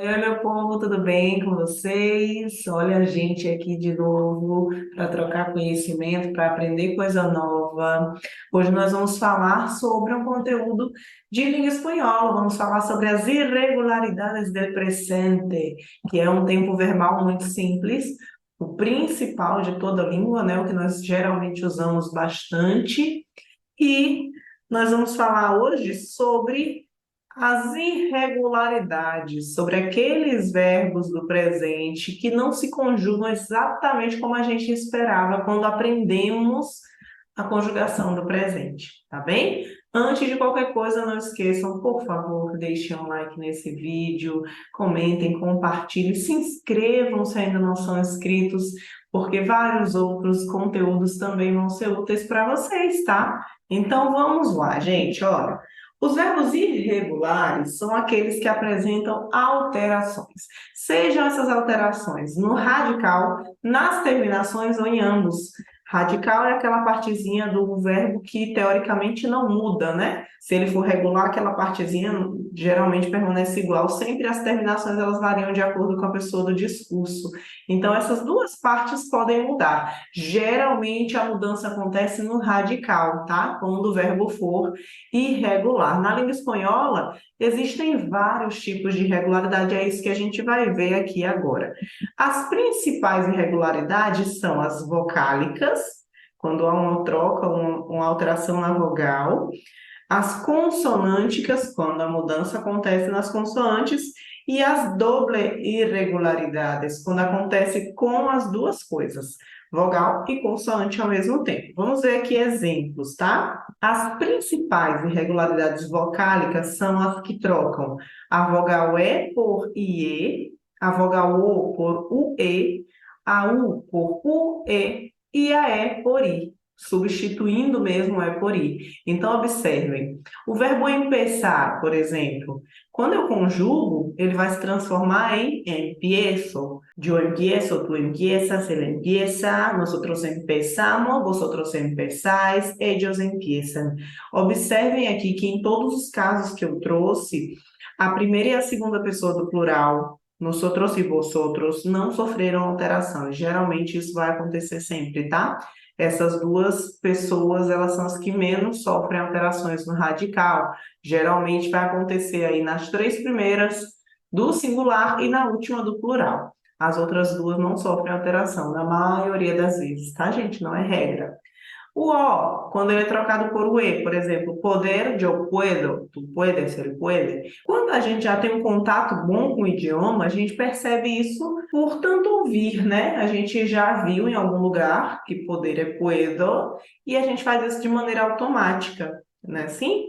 Oi, meu povo, tudo bem com vocês? Olha a gente aqui de novo para trocar conhecimento, para aprender coisa nova. Hoje nós vamos falar sobre um conteúdo de língua espanhola, vamos falar sobre as irregularidades del presente, que é um tempo verbal muito simples, o principal de toda língua, né? O que nós geralmente usamos bastante. E nós vamos falar hoje sobre as irregularidades, sobre aqueles verbos do presente que não se conjugam exatamente como a gente esperava quando aprendemos a conjugação do presente, tá bem? Antes de qualquer coisa, não esqueçam, por favor, deixem um like nesse vídeo, comentem, compartilhem, se inscrevam se ainda não são inscritos, porque vários outros conteúdos também vão ser úteis para vocês, tá? Então vamos lá, gente, olha. Os verbos irregulares são aqueles que apresentam alterações, sejam essas alterações no radical, nas terminações ou em ambos. Radical é aquela partezinha do verbo que teoricamente não muda, né? Se ele for regular, aquela partezinha geralmente permanece igual. Sempre as terminações elas variam de acordo com a pessoa do discurso. Então essas duas partes podem mudar. Geralmente a mudança acontece no radical, tá? Quando o verbo for irregular. Na língua espanhola, existem vários tipos de irregularidade, é isso que a gente vai ver aqui agora. As principais irregularidades são as vocálicas, quando há uma troca, uma alteração na vogal, as consonânticas, quando a mudança acontece nas consoantes, e as doble irregularidades, quando acontece com as duas coisas, vogal e consoante ao mesmo tempo. Vamos ver aqui exemplos, tá? As principais irregularidades vocálicas são as que trocam a vogal E por IE, a vogal O por UE, a U por UE e a E por I, substituindo mesmo o E por I. Então, observem, o verbo empezar, por exemplo, quando eu conjugo, ele vai se transformar em empiezo. Yo empiezo, tú empiezas, él empieza, nosotros empezamos, vosotros empezáis, ellos empiezan. Observem aqui que em todos os casos que eu trouxe, a primeira e a segunda pessoa do plural, nosotros e vosotros, não sofreram alteração. Geralmente isso vai acontecer sempre, tá? Essas duas pessoas, elas são as que menos sofrem alterações no radical. Geralmente vai acontecer aí nas três primeiras do singular e na última do plural. As outras duas não sofrem alteração, na maioria das vezes, tá, gente? Não é regra. O O, quando ele é trocado por o E, por exemplo, poder, eu puedo, tu puedes, ele puede. Quando a gente já tem um contato bom com o idioma, a gente percebe isso por tanto ouvir, né? A gente já viu em algum lugar que poder é puedo e a gente faz isso de maneira automática, né? Assim?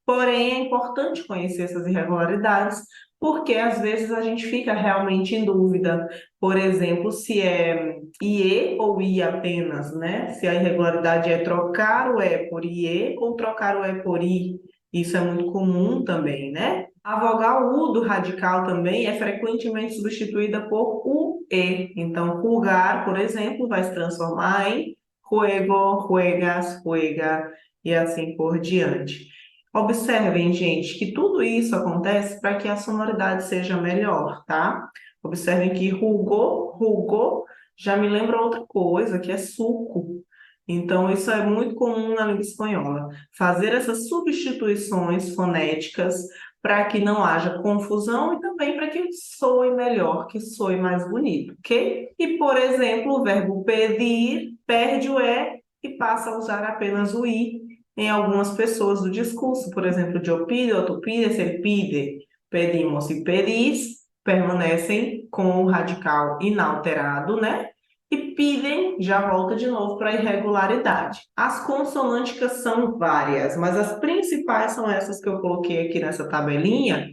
Porém, é importante conhecer essas irregularidades, porque às vezes a gente fica realmente em dúvida. Por exemplo, se é IE ou I apenas, né? Se a irregularidade é trocar o E por IE ou trocar o E por I. Isso é muito comum também, né? A vogal U do radical também é frequentemente substituída por UE. Então, jugar, por exemplo, vai se transformar em juego, juegas, juega e assim por diante. Observem, gente, que tudo isso acontece para que a sonoridade seja melhor, tá? Observem que rugou, rugou, já me lembra outra coisa, que é suco. Então, isso é muito comum na língua espanhola. Fazer essas substituições fonéticas para que não haja confusão e também para que soe melhor, que soe mais bonito, ok? E, por exemplo, o verbo pedir perde o E e passa a usar apenas o I em algumas pessoas do discurso. Por exemplo, eu pido, tu pides, ele pide, pedimos e pedis, permanecem com o radical inalterado, né? E pedem já volta de novo para a irregularidade. As consonânticas são várias, mas as principais são essas que eu coloquei aqui nessa tabelinha.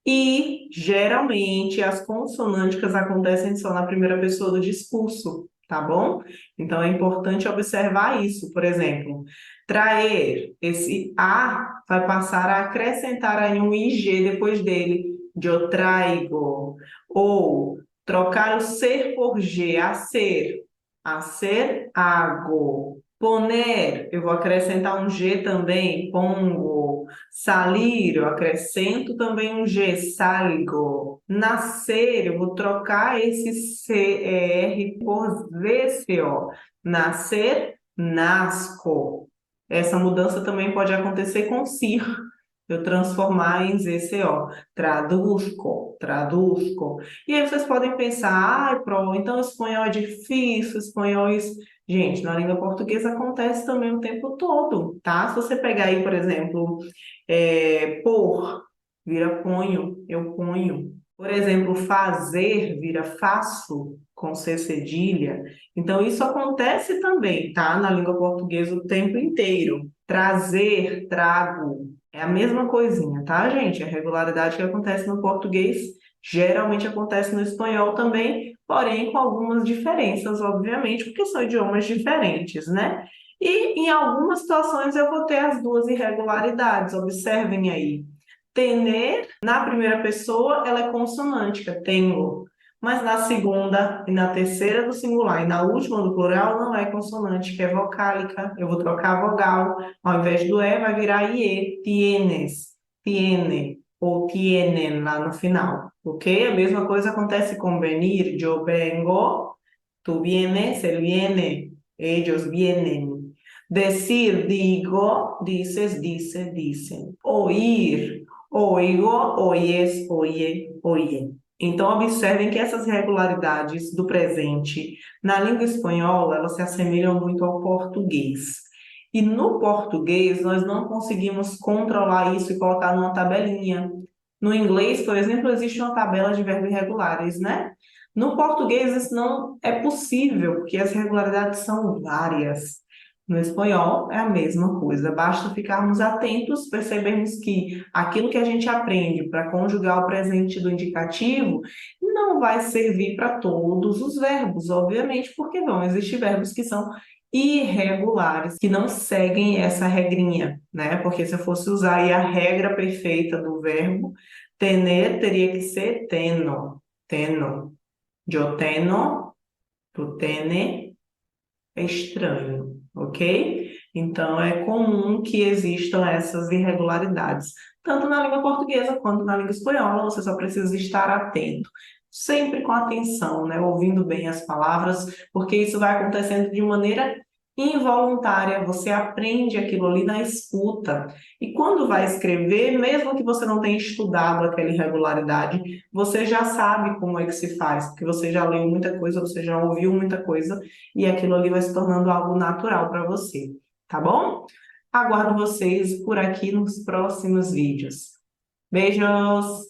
E, geralmente, as consonânticas acontecem só na primeira pessoa do discurso, tá bom? Então, é importante observar isso. Por exemplo, traer, esse A vai passar a acrescentar aí um IG depois dele. Eu traigo. Ou trocar o ser por G, a ser, hago. Poner, eu vou acrescentar um G também, pongo. Salir, eu acrescento também um G, salgo. Nascer, eu vou trocar esse CR por VCO. Nascer, nasco. Essa mudança também pode acontecer com CIR, eu transformar em ZCO. Traduzco, traduzco. E aí vocês podem pensar, então espanhol é difícil, espanhol é isso. Gente, na língua portuguesa acontece também o tempo todo, tá? Se você pegar aí, por exemplo, por, vira ponho, eu ponho. Por exemplo, fazer vira faço, com C cedilha. Então, isso acontece também, tá? Na língua portuguesa o tempo inteiro. Trazer, trago, é a mesma coisinha, tá, gente? A regularidade que acontece no português geralmente acontece no espanhol também, porém com algumas diferenças, obviamente, porque são idiomas diferentes, né? E em algumas situações eu vou ter as duas irregularidades, observem aí. Tener, na primeira pessoa, ela é consonântica, tenho. Mas na segunda e na terceira do singular e na última do plural não é consonântica, é vocálica. Eu vou trocar a vogal. Ao invés do E, vai virar IE. Tienes, tiene ou tienen lá no final. Ok? A mesma coisa acontece com venir. Eu vengo, tú vienes, él viene, ellos vienen. Decir, digo, dices, dice, dicen. Oír, oigo, oyes, oye, oye. Então, observem que essas regularidades do presente na língua espanhola, elas se assemelham muito ao português. E no português, nós não conseguimos controlar isso e colocar numa tabelinha. No inglês, por exemplo, existe uma tabela de verbos irregulares, né? No português, isso não é possível, porque as regularidades são várias. No espanhol é a mesma coisa, basta ficarmos atentos, percebermos que aquilo que a gente aprende para conjugar o presente do indicativo não vai servir para todos os verbos, obviamente, porque vão existir verbos que são irregulares, que não seguem essa regrinha, né? Porque se eu fosse usar aí a regra perfeita do verbo, tener teria que ser teno, teno. Yo tenho, tu tene, é estranho, ok? Então, é comum que existam essas irregularidades, tanto na língua portuguesa quanto na língua espanhola, você só precisa estar atento, sempre com atenção, né? Ouvindo bem as palavras, porque isso vai acontecendo de maneira involuntária, você aprende aquilo ali na escuta. E quando vai escrever, mesmo que você não tenha estudado aquela irregularidade, você já sabe como é que se faz, porque você já leu muita coisa, você já ouviu muita coisa, e aquilo ali vai se tornando algo natural para você, tá bom? Aguardo vocês por aqui nos próximos vídeos. Beijos!